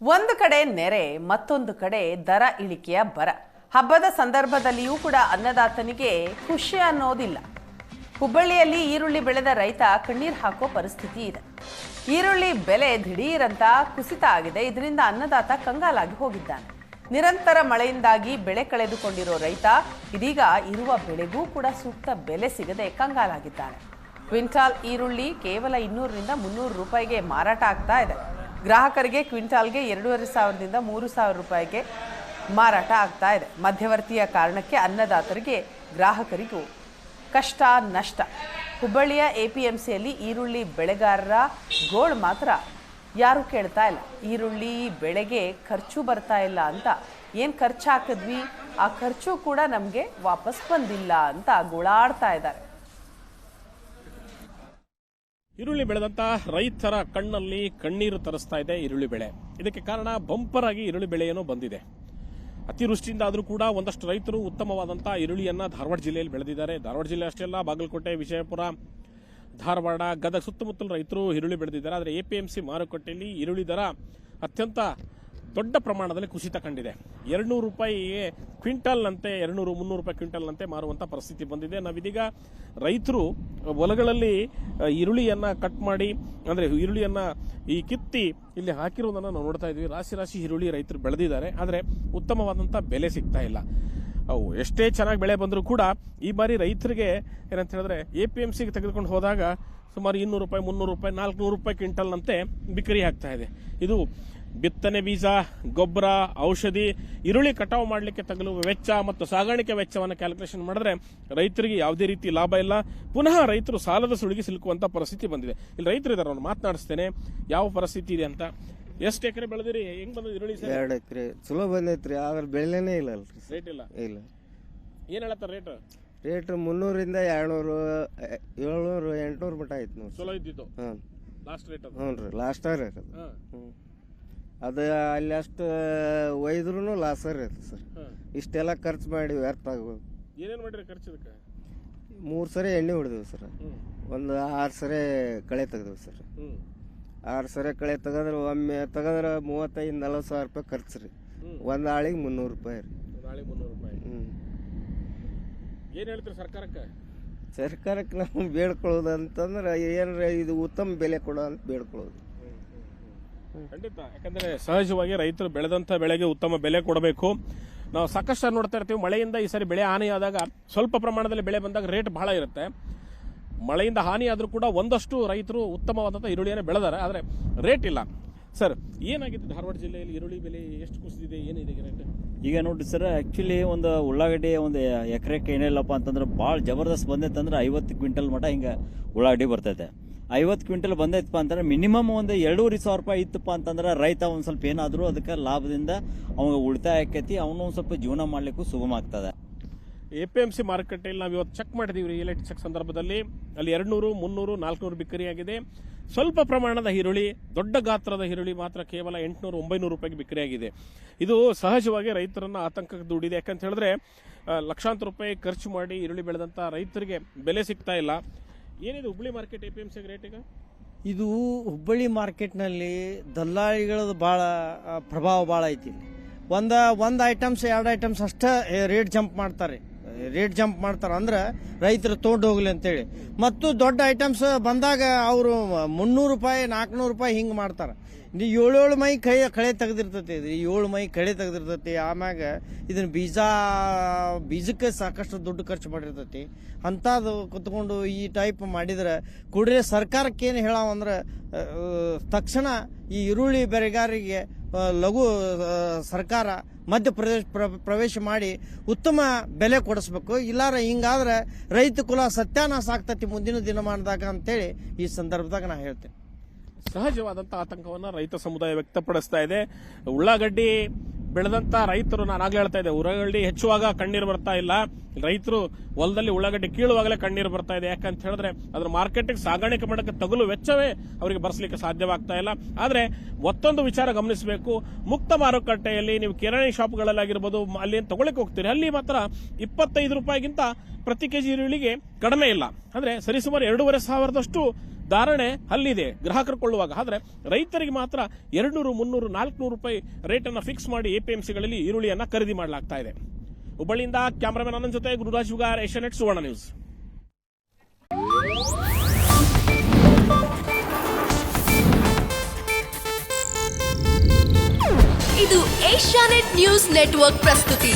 ಒಂದು ಕಡೆ ನೆರೆ, ಮತ್ತೊಂದು ಕಡೆ ದರ ಇಳಿಕೆಯ ಬರ. ಹಬ್ಬದ ಸಂದರ್ಭದಲ್ಲಿಯೂ ಕೂಡ ಅನ್ನದಾತನಿಗೆ ಖುಷಿ ಅನ್ನೋದಿಲ್ಲ. ಹುಬ್ಬಳ್ಳಿಯಲ್ಲಿ ಈರುಳ್ಳಿ ಬೆಳೆದ ರೈತ ಕಣ್ಣೀರು ಹಾಕೋ ಪರಿಸ್ಥಿತಿ ಇದೆ. ಈರುಳ್ಳಿ ಬೆಲೆ ದಿಢೀರಂತ ಕುಸಿತ ಆಗಿದೆ. ಇದರಿಂದ ಅನ್ನದಾತ ಕಂಗಾಲಾಗಿ ಹೋಗಿದ್ದಾನೆ. ನಿರಂತರ ಮಳೆಯಿಂದಾಗಿ ಬೆಳೆ ಕಳೆದುಕೊಂಡಿರೋ ರೈತ ಇದೀಗ ಇರುವ ಬೆಳೆಗೂ ಕೂಡ ಸೂಕ್ತ ಬೆಲೆ ಸಿಗದೆ ಕಂಗಾಲಾಗಿದ್ದಾನೆ. ಕ್ವಿಂಟಾಲ್ ಈರುಳ್ಳಿ ಕೇವಲ 200ರಿಂದ 300 ರೂಪಾಯಿಗೆ ಮಾರಾಟ ಆಗ್ತಾ ಇದೆ. ಗ್ರಾಹಕರಿಗೆ ಕ್ವಿಂಟಾಲ್ಗೆ 2500ದಿಂದ 3000 ರೂಪಾಯಿಗೆ ಮಾರಾಟ ಆಗ್ತಾ ಇದೆ. ಮಧ್ಯವರ್ತಿಯ ಕಾರಣಕ್ಕೆ ಅನ್ನದಾತರಿಗೆ ಗ್ರಾಹಕರಿಗೂ ಕಷ್ಟ ನಷ್ಟ. ಹುಬ್ಬಳ್ಳಿಯ ಎಪಿಎಂಸಿಯಲ್ಲಿ ಈರುಳ್ಳಿ ಬೆಳೆಗಾರರ ಗೋಳು ಮಾತ್ರ ಯಾರು ಕೇಳ್ತಾ ಇಲ್ಲ. ಈರುಳ್ಳಿ ಬೆಳೆಗೆ ಖರ್ಚು ಬರ್ತಾ ಇಲ್ಲ ಅಂತ ಏನು ಖರ್ಚು ಹಾಕಿದ್ವಿ ಆ ಖರ್ಚು ಕೂಡ ನಮಗೆ ವಾಪಸ್ ಬಂದಿಲ್ಲ ಅಂತ ಗೋಳಾಡ್ತಾ ಇದ್ದಾರೆ. ಈರುಳ್ಳಿ ಬೆಳೆದಂತ ರೈತರ ಕಣ್ಣಲ್ಲಿ ಕಣ್ಣೀರು ತರಿಸ್ತಾ ಇದೆ ಈರುಳ್ಳಿ ಬೆಳೆ. ಇದಕ್ಕೆ ಕಾರಣ ಬಂಪರ್ ಆಗಿ ಈರುಳ್ಳಿ ಬೆಳೆಯೇನೋ ಬಂದಿದೆ. ಅತಿವೃಷ್ಟಿಯಿಂದ ಆದರೂ ಕೂಡ ಒಂದಷ್ಟು ರೈತರು ಉತ್ತಮವಾದಂತಹ ಈರುಳ್ಳಿಯನ್ನ ಧಾರವಾಡ ಜಿಲ್ಲೆಯಲ್ಲಿ ಬೆಳೆದಿದ್ದಾರೆ. ಧಾರವಾಡ ಜಿಲ್ಲೆ ಅಷ್ಟೇ ಅಲ್ಲ, ಬಾಗಲಕೋಟೆ, ವಿಜಯಪುರ, ಧಾರವಾಡ, ಗದಗ ಸುತ್ತಮುತ್ತಲ ರೈತರು ಈರುಳ್ಳಿ ಬೆಳೆದಿದ್ದಾರೆ. ಆದರೆ ಎಪಿಎಂಸಿ ಮಾರುಕಟ್ಟೆಯಲ್ಲಿ ಈರುಳ್ಳಿ ದರ ಅತ್ಯಂತ ದೊಡ್ಡ ಪ್ರಮಾಣದಲ್ಲಿ ಕುಸಿತ ಕಂಡಿದೆ. 200 ರೂಪಾಯಿಗೆ ಕ್ವಿಂಟಲ್ನಂತೆ 200-300 ರೂಪಾಯಿ ಕ್ವಿಂಟಲ್ನಂತೆ ಮಾರುವಂತ ಪರಿಸ್ಥಿತಿ ಬಂದಿದೆ. ನಾವಿದೀಗ ರೈತರು ಹೊಲಗಳಲ್ಲಿ ಈರುಳ್ಳಿಯನ್ನ ಕಟ್ ಮಾಡಿ, ಅಂದ್ರೆ ಈರುಳ್ಳಿಯನ್ನ ಈ ಕಿತ್ತಿ ಇಲ್ಲಿ ಹಾಕಿರೋದನ್ನ ನಾವು ನೋಡ್ತಾ ಇದ್ವಿ. ರಾಶಿ ಈರುಳ್ಳಿ ರೈತರು ಬೆಳೆದಿದ್ದಾರೆ. ಆದರೆ ಉತ್ತಮವಾದಂತ ಬೆಲೆ ಸಿಗ್ತಾ ಇಲ್ಲ. ಅವು ಎಷ್ಟೇ ಚೆನ್ನಾಗಿ ಬೆಳೆ ಬಂದರೂ ಕೂಡ ಈ ಬಾರಿ ರೈತರಿಗೆ ಏನಂತ ಹೇಳಿದ್ರೆ ಎಪಿಎಂಸಿಗೆ ತೆಗೆದುಕೊಂಡು ಹೋದಾಗ ಸುಮಾರು 200 ರೂಪಾಯಿ, 300 ರೂಪಾಯಿ, 400 ರೂಪಾಯಿ ಕ್ವಿಂಟಲ್ನಂತೆ ಬಿಕ್ರಿ ಆಗ್ತಾ ಇದೆ. ಇದು ಬಿತ್ತನೆ ಬೀಜ, ಗೊಬ್ಬರ, ಔಷಧಿ, ಈರುಳ್ಳಿ ಕಟಾವು ಮಾಡಲಿಕ್ಕೆ ತಗಲುವ ವೆಚ್ಚ ಮತ್ತು ಸಾಗಾಣಿಕೆ ವೆಚ್ಚವನ್ನು ಕ್ಯಾಲ್ಕುಲೇಷನ್ ಮಾಡಿದ್ರೆ ರೈತರಿಗೆ ಯಾವುದೇ ರೀತಿ ಲಾಭ ಇಲ್ಲ. ಪುನಃ ರೈತರು ಸಾಲದ ಸುಳಿಗೆ ಸಿಲುಕುವಂತ ಪರಿಸ್ಥಿತಿ ಬಂದಿದೆ. ಇಲ್ಲಿ ರೈತರು ಇದ್ದಾರೆ, ಅವ್ರನ್ನ ಮಾತನಾಡಿಸ್ತೇನೆ ಯಾವ ಪರಿಸ್ಥಿತಿ ಇದೆ ಅಂತ. ಎಷ್ಟು ಎಕರೆ ಬೆಳೆದಿರಿ? ಹೆಂಗ್ ಬಂದ ಈರುಳ್ಳಿ? 2 ಎಕರೆ ಚಲೋ ಬಂದೈತ್ರಿ. ಆದ್ರೆ ಬೆಳೆನೇ ಇಲ್ಲ ಅಲ್ರಿ. ರೇಟ್ ಇಲ್ಲ. ಏನ್ ಹೇಳತ್ತಾರ ರೇಟ್? ರೇಟ್ 300ರಿಂದ 200, 700, 800 ಮಟ ಐತಿ ನೋಡಿ. ಚಲೋ ಇದ್ದಿದ್ದು ಲಾಸ್ಟ್ ರೇಟ್? ಹ್ಞೂ ರೀ, ಲಾಸ್ಟ್ ರೀ ಅದು. ಅದು ಅಲ್ಲಿ ಅಷ್ಟು ಒಯ್ದ್ರು ಲಾಸರ್ ಐತಿ ಸರ್. ಇಷ್ಟೆಲ್ಲ ಖರ್ಚು ಮಾಡಿ ವ್ಯರ್ಥ ಆಗ್ಬೋದು. ಏನೇನ್ ಮಾಡಿರಿ ಖರ್ಚು? ಇದಕ್ಕೆ 3 ಸರಿ ಎಣ್ಣೆ ಹೊಡೆದೇವು ಸರ್. ಒಂದು 6 ಸರಿ ಕಳೆ ತೆಗ್ದೇವು ಸರ್. 6 ಸರಿ ಕಳೆ ತೆಗದ್ರೆ ಒಮ್ಮೆ ತೆಗದ್ರೆ 35-40 ಸಾವಿರ ರೂಪಾಯಿ ಖರ್ಚು ರೀ. ಒಂದು ಆಳಿಗೆ 300 ರೂಪಾಯಿ ರೀ. ಏನ್ ಹೇಳ್ತೀರಿ ಸರ್ಕಾರಕ್ಕೆ? ಸರ್ಕಾರಕ್ಕೆ ನಾವು ಬೇಡ್ಕೊಳ್ಳೋದು ಅಂತಂದ್ರೆ ಏನಾರ ಇದು ಉತ್ತಮ ಬೆಲೆ ಕೊಡೋ ಅಂತ ಬೇಡ್ಕೊಳ್ಳೋದು. ಖಂಡಿತ. ಯಾಕಂದ್ರೆ ಸಹಜವಾಗಿ ರೈತರು ಬೆಳೆದಂತ ಬೆಳೆಗೆ ಉತ್ತಮ ಬೆಲೆ ಕೊಡಬೇಕು. ನಾವು ಸಾಕಷ್ಟು ನೋಡ್ತಾ ಇರ್ತೀವಿ, ಮಳೆಯಿಂದ ಈ ಸಾರಿ ಬೆಳೆ ಹಾನಿಯಾದಾಗ ಸ್ವಲ್ಪ ಪ್ರಮಾಣದಲ್ಲಿ ಬೆಳೆ ಬಂದಾಗ ರೇಟ್ ಬಹಳ ಇರುತ್ತೆ. ಮಳೆಯಿಂದ ಹಾನಿ ಆದ್ರೂ ಕೂಡ ಒಂದಷ್ಟು ರೈತರು ಉತ್ತಮವಾದಂತಹ ಈರುಳ್ಳಿಯನ್ನು ಬೆಳೆದಾರೆ, ಆದ್ರೆ ರೇಟ್ ಇಲ್ಲ. ಸರ್, ಏನಾಗಿತ್ತು ಧಾರವಾಡ ಜಿಲ್ಲೆಯಲ್ಲಿ ಈರುಳ್ಳಿ ಬೆಲೆ ಎಷ್ಟು ಕುಸಿದಿದೆ, ಏನಿದೆ ರೇಟ್? ಈಗ ನೋಡ್ರಿ ಸರ್, ಆಕ್ಚುಲಿ ಒಂದು ಉಳ್ಳಾಗಡ್ಡಿ ಒಂದು ಎಕರೆಕ್ಕೆ ಏನಿಲ್ಲಪ್ಪ ಅಂತಂದ್ರೆ ಭಾಳ ಜಬರ್ದಸ್ತ್ ಬಂದೈತೆ. 50 ಕ್ವಿಂಟಲ್ ಮಟ ಹಿಂಗೆ ಉಳ್ಳಾಗಡ್ಡಿ ಬರ್ತೈತೆ. 50 ಕ್ವಿಂಟಲ್ ಬಂದೈತಪ್ಪ ಅಂತಂದ್ರೆ ಮಿನಿಮಮ್ ಒಂದು 2,500 ರೂಪಾಯಿ ಇತ್ತಪ್ಪ ಅಂತಂದ್ರೆ ರೈತ ಒಂದ್ ಸ್ವಲ್ಪ ಏನಾದ್ರು ಅದಕ್ಕೆ ಲಾಭದಿಂದ ಅವಾಗ ಉಳಿತಾಯ ಆಕೈತಿ. ಅವನು ಒಂದ್ ಸ್ವಲ್ಪ ಜೀವನ ಮಾಡ್ಲಿಕ್ಕೂ ಸುಗಮ ಆಗ್ತದೆ. ಎಪಿಎಂಸಿ ಮಾರುಕಟ್ಟೆಯಲ್ಲಿ ನಾವು ಇವತ್ತು ಚೆಕ್ ಮಾಡಿದೀವಿ. ರಿಯಲ್ ಚೆಕ್ ಸಂದರ್ಭದಲ್ಲಿ ಅಲ್ಲಿ 200, 300, 400 ಬಿಕ್ರಿಯಾಗಿದೆ. ಸ್ವಲ್ಪ ಪ್ರಮಾಣದ ಈರುಳ್ಳಿ, ದೊಡ್ಡ ಗಾತ್ರದ ಈರುಳ್ಳಿ ಮಾತ್ರ ಕೇವಲ 800, 900 ರೂಪಾಯಿಗೆ ಬಿಕ್ರಿಯಾಗಿದೆ. ಇದು ಸಹಜವಾಗಿ ರೈತರನ್ನ ಆತಂಕಕ್ಕೆ ದೂಡಿದೆ. ಯಾಕಂತ ಹೇಳಿದ್ರೆ ಲಕ್ಷಾಂತರ ರೂಪಾಯಿ ಖರ್ಚು ಮಾಡಿ ಈರುಳ್ಳಿ ಬೆಳೆದಂತ ರೈತರಿಗೆ ಬೆಲೆ ಸಿಗ್ತಾ ಇಲ್ಲ. ಏನಿದೆ ಹುಬ್ಬಳ್ಳಿ ಮಾರ್ಕೆಟ್ ಎಪಿಎಂಸಿ ರೇಟ್ ಈಗ? ಇದು ಹುಬ್ಬಳ್ಳಿ ಮಾರ್ಕೆಟ್ನಲ್ಲಿ ದಲ್ಲಾಳಿಗಳದ್ದು ಭಾಳ ಪ್ರಭಾವ ಭಾಳ ಐತಿ. ಒಂದು ಐಟಮ್ಸ್ 2 ಐಟಮ್ಸ್ ಅಷ್ಟೇ ರೇಟ್ ಜಂಪ್ ಮಾಡ್ತಾರೆ. ಅಂದ್ರೆ ರೈತರು ತೊಗೊಂಡು ಹೋಗ್ಲಿ ಅಂತೇಳಿ. ಮತ್ತು ದೊಡ್ಡ ಐಟಮ್ಸ್ ಬಂದಾಗ ಅವರು 300 ರೂಪಾಯಿ, 400 ರೂಪಾಯಿ ಹಿಂಗೆ ಮಾಡ್ತಾರೆ. 7 ಮೈ ಕಳೆ ತೆಗೆದಿರ್ತೈತಿ. 7 ಮೈ ಕಳೆ ತೆಗೆದಿರ್ತೈತಿ. ಆಮ್ಯಾಗ ಇದನ್ನ ಬೀಜಕ್ಕೆ ಸಾಕಷ್ಟು ದುಡ್ಡು ಖರ್ಚು ಮಾಡಿರ್ತೈತಿ. ಅಂಥದ್ದು ಕುತ್ಕೊಂಡು ಈ ಟೈಪ್ ಮಾಡಿದ್ರೆ ಕೂಡಲೇ ಸರ್ಕಾರಕ್ಕೆ ಏನು ಹೇಳಾವಂದ್ರೆ ತಕ್ಷಣ ಈ ಈರುಳ್ಳಿ ಬೆಳೆಗಾರರಿಗೆ ಲಘು ಸರ್ಕಾರ ಪ್ರವೇಶ ಮಾಡಿ ಉತ್ತಮ ಬೆಲೆ ಕೊಡಿಸ್ಬೇಕು. ಇಲ್ಲಾರ ಹಿಂಗಾದ್ರೆ ರೈತ ಕುಲ ಸತ್ಯಾನಾಶ ಆಗ್ತತಿ ಮುಂದಿನ ದಿನಮಾನದಾಗ ಅಂತೇಳಿ ಈ ಸಂದರ್ಭದಾಗ ನಾ ಹೇಳ್ತೇನೆ. ಸಹಜವಾದಂತಹ ಆತಂಕವನ್ನ ರೈತ ಸಮುದಾಯ ವ್ಯಕ್ತಪಡಿಸ್ತಾ ಇದೆ. ಉಳ್ಳಾಗಡ್ಡಿ ಬೆಳೆದಂತ ರೈತರು, ನಾನು ಆಗ್ಲೇ ಹೇಳ್ತಾ ಇದ್ದೆ, ಉಳ್ಳಾಗಡ್ಡಿ ಹೆಚ್ಚುವಾಗ ಕಣ್ಣೀರು ಬರ್ತಾ ಇಲ್ಲ. ರೈತರು ಹೊಲದಲ್ಲಿ ಉಳ್ಳಾಗಡ್ಡಿ ಕೀಳುವಾಗಲೇ ಕಣ್ಣೀರು ಬರ್ತಾ ಇದೆ. ಯಾಕಂತ ಹೇಳಿದ್ರೆ ಅದ್ರ ಮಾರ್ಕೆಟ್ಗೆ ಸಾಗಾಣಿಕೆ ಮಾಡಕ್ಕೆ ತಗುಲು ವೆಚ್ಚವೇ ಅವರಿಗೆ ಭರಿಸಲಿಕ್ಕೆ ಸಾಧ್ಯವಾಗ್ತಾ ಇಲ್ಲ. ಆದ್ರೆ ಮತ್ತೊಂದು ವಿಚಾರ ಗಮನಿಸಬೇಕು. ಮುಕ್ತ ಮಾರುಕಟ್ಟೆಯಲ್ಲಿ ನೀವು ಕಿರಾಣಿ ಶಾಪ್ಗಳಲ್ಲಾಗಿರ್ಬೋದು, ಅಲ್ಲಿ ತಗೊಳ್ಳಿಕ್ಕೆ ಹೋಗ್ತೀರಿ, ಅಲ್ಲಿ ಮಾತ್ರ 25 ರೂಪಾಯಿಗಿಂತ ಪ್ರತಿ ಕೆಜಿ ಈರುಳ್ಳಿಗೆ ಕಡಿಮೆ ಇಲ್ಲ. ಅಂದ್ರೆ ಸರಿಸುಮಾರು 2,500 ಧಾರಣೆ ಅಲ್ಲಿದೆ ಗ್ರಾಹಕರು ಕೊಳ್ಳುವಾಗ. ಆದರೆ ರೈತರಿಗೆ ಮಾತ್ರ 200, 300, 400 ರೂಪಾಯಿ ರೇಟನ್ನು ಫಿಕ್ಸ್ ಮಾಡಿ ಎಪಿಎಂಸಿಗಳಲ್ಲಿ ಈರುಳ್ಳಿಯನ್ನು ಖರೀದಿ ಮಾಡಲಾಗ್ತಾ ಇದೆ. ಹುಬ್ಬಳ್ಳಿಯಿಂದ ಕ್ಯಾಮರಾಮನ್ ಅನಂತ್ ಜೊತೆ ಗುರುರಾಜ್ ಹುಗಾರ್, ಏಷ್ಯಾನೆಟ್ ಸುವರ್ಣ ನ್ಯೂಸ್. ಇದು ಏಷ್ಯಾನೆಟ್ ನ್ಯೂಸ್ ನೆಟ್ವರ್ಕ್ ಪ್ರಸ್ತುತಿ.